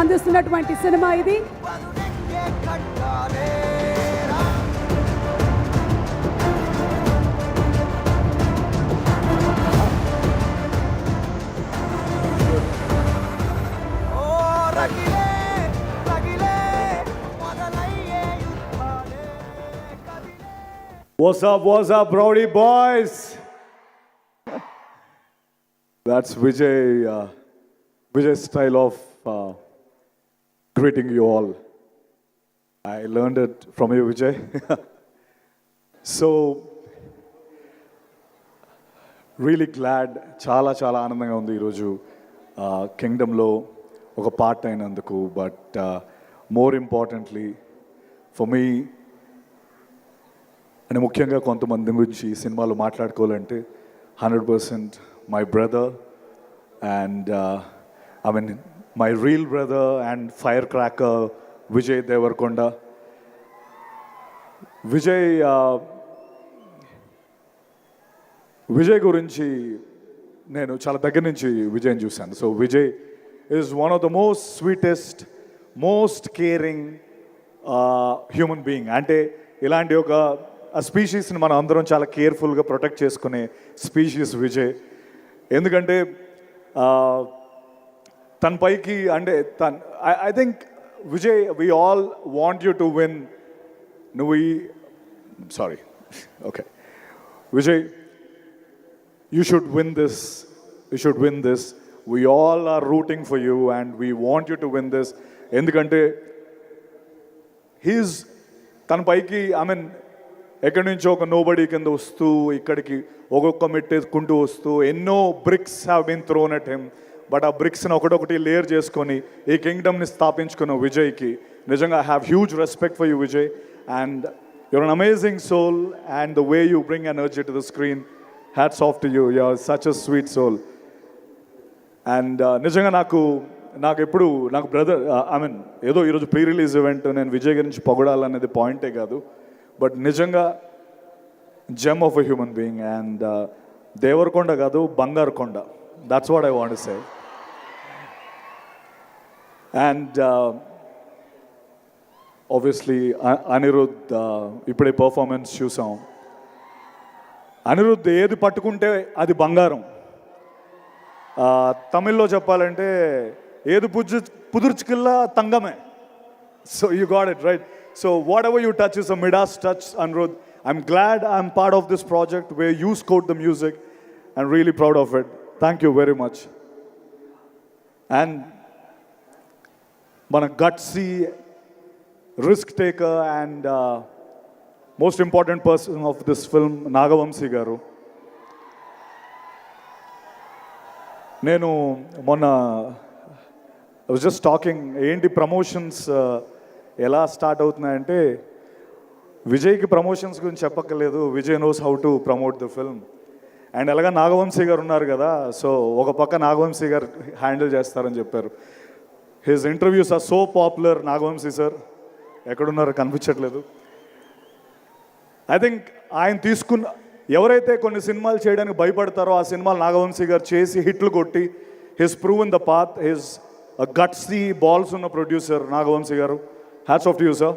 అందిస్తున్నటువంటి సినిమా ఇది. What's up, Rowdy boys? That's Vijay's style of greeting you all. I learned it from you, Vijay. So, really glad, చాలా ఆనందంగా ఉంది ఈరోజు కింగ్డమ్లో ఒక పార్ట్ అయినందుకు. But more importantly for me, అని ముఖ్యంగా కొంతమంది గురించి ఈ సినిమాలో మాట్లాడుకోవాలంటే 100% my brother and I mean my real brother and firecracker Vijay Deverakonda. Vijay గురించి నేను చాలా దగ్గర నుంచి విజయ్ని చూశాను. So Vijay is one of the most sweetest, most caring human being. అంటే ఇలాంటి ఒక ఆ స్పీషీస్ని మనం అందరం చాలా కేర్ఫుల్గా ప్రొటెక్ట్ చేసుకునే స్పీషీస్ విజయ్. ఎందుకంటే తన పైకి అంటే I think Vijay, we all want you to win. Sorry, okay Vijay, you should win this. We all are rooting for you and we want you to win this. ఎందుకంటే తన పైకి ఐ మీన్ ఎక్కడి నుంచో ఒక నోబడీ కింద వస్తూ ఇక్కడికి ఒక్కొక్క మెట్టేసుకుంటూ వస్తూ ఎన్నో bricks have been thrown at him. But ఆ బ్రిక్స్ని ఒకటొకటి లేయర్ చేసుకొని ఈ కింగ్డమ్ని స్థాపించుకున్న విజయ్కి నిజంగా I have huge respect for you Vijay. And your an amazing soul and the way you bring energy to the screen, hats off to you. You are such a sweet soul. And నిజంగా నాకు ఎప్పుడు నాకు brother I mean ఏదో ఈరోజు pre release event, నేను విజయ్ గురించి పొగడాలనేది పాయింటే కాదు. బట్ నిజంగా gem of a human being. And Deverakonda కాదు, బంగారు కొండ. That's what I want to say. And obviously Anirudh, ఇప్పుడే పర్ఫార్మెన్స్ చూసాం. అనిరుద్ ఏది పట్టుకుంటే అది బంగారం. తమిళ్లో చెప్పాలంటే ఏది పుదుర్చుకిల్లా తంగమే. So you got it right. So whatever you touch is a Midas touch, Anirudh. I'm glad I'm part of this project where you scored the music. I'm really proud of it. Thank you very much. And మన gutsy, risk taker and most important person of this film, Nagavamsi garu. నేను మొన్న I was just talking, ఏంటి promotions ఎలా start అవుతున్నాయంటే, విజయ్కి promotions గురించి చెప్పక్కర్లేదు, Vijay knows how to promote the film. And అలాగా నాగవంశీ గారు ఉన్నారు కదా, సో ఒక పక్క నాగవంశీ గారు హ్యాండిల్ చేస్తారని చెప్పారు. His interviews are so popular. Nagavamsi sir ఎక్కడున్నారో కనిపించట్లేదు. ఐ థింక్ ఆయన తీసుకున్న, ఎవరైతే కొన్ని సినిమాలు చేయడానికి భయపడతారో ఆ సినిమాలు నాగవంశీ గారు చేసి హిట్లు కొట్టి, his prove in the path, his gutsy balls ఉన్న ప్రొడ్యూసర్ నాగవంశీ గారు. Hats off to you sir.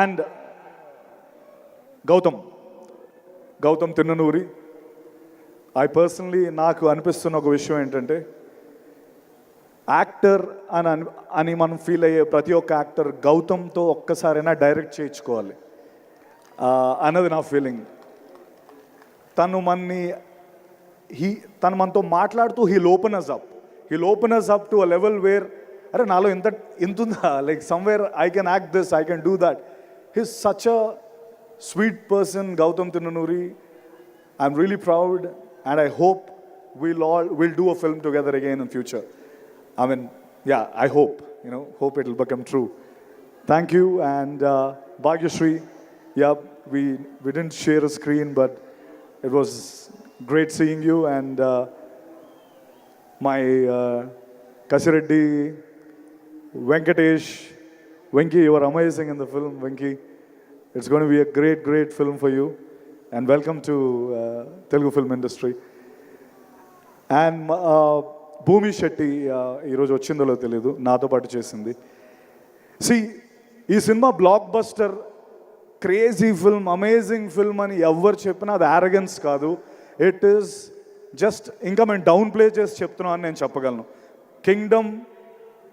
And Gautam Tinnanuri, I personally నాకు అనిపిస్తున్న ఒక విషయం ఏంటంటే, యాక్టర్ అని మనం ఫీల్ అయ్యే ప్రతి ఒక్క యాక్టర్ గౌతమ్తో ఒక్కసారైనా డైరెక్ట్ చేయించుకోవాలి అన్నది నా ఫీలింగ్. తను మనతో మాట్లాడుతూ he'll open us up to a level where, అరే నాలో ఇంత ఉందా, like somewhere I can act this, I can do that. He's such a sweet person, Gautam Tinnanuri. I'm really proud and I hope we'll do a film together again in future. I mean, yeah, I hope it will become true. Thank you. And Bhagyashree, yeah, we didn't share a screen, but it was great seeing you. And my Kasireddy, Venkatesh, Venki, you are amazing in the film, Venki. It's going to be a great film for you. And welcome to Telugu film industry. And భూమి శెట్టి ఈరోజు వచ్చిందో తెలియదు, నాతో పాటు చేసింది. ఈ cinema block buster, crazy film, amazing film అని ఎవరు చెప్పినా అది యారగెన్స్ కాదు. ఇట్ ఈస్ జస్ట్ ఇంకా మేము డౌన్ ప్లే చేసి చెప్తున్నాం అని నేను చెప్పగలను. Kingdom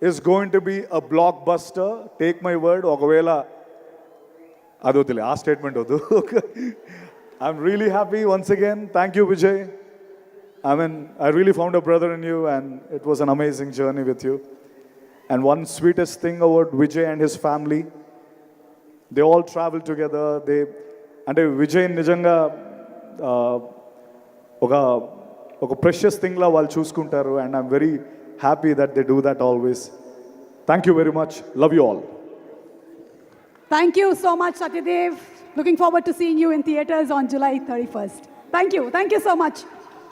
is going to be a blockbuster, take my word. ఒకవేళ అది వద్దులే, ఆ స్టేట్మెంట్ వద్దు. I'm really happy once again. Thank you Vijay. I mean, I really found a brother in you and it was an amazing journey with you. And one sweetest thing about Vijay and his family, they all travel together. అంటే విజయ్ నిజంగా ఒక precious థింగ్లా వాళ్ళు చూసుకుంటారు. And I'm very happy that they do that always. Thank you very much. Love you all. Thank you so much, Satyadev. Looking forward to seeing you in theaters on July 31st. Thank you so much.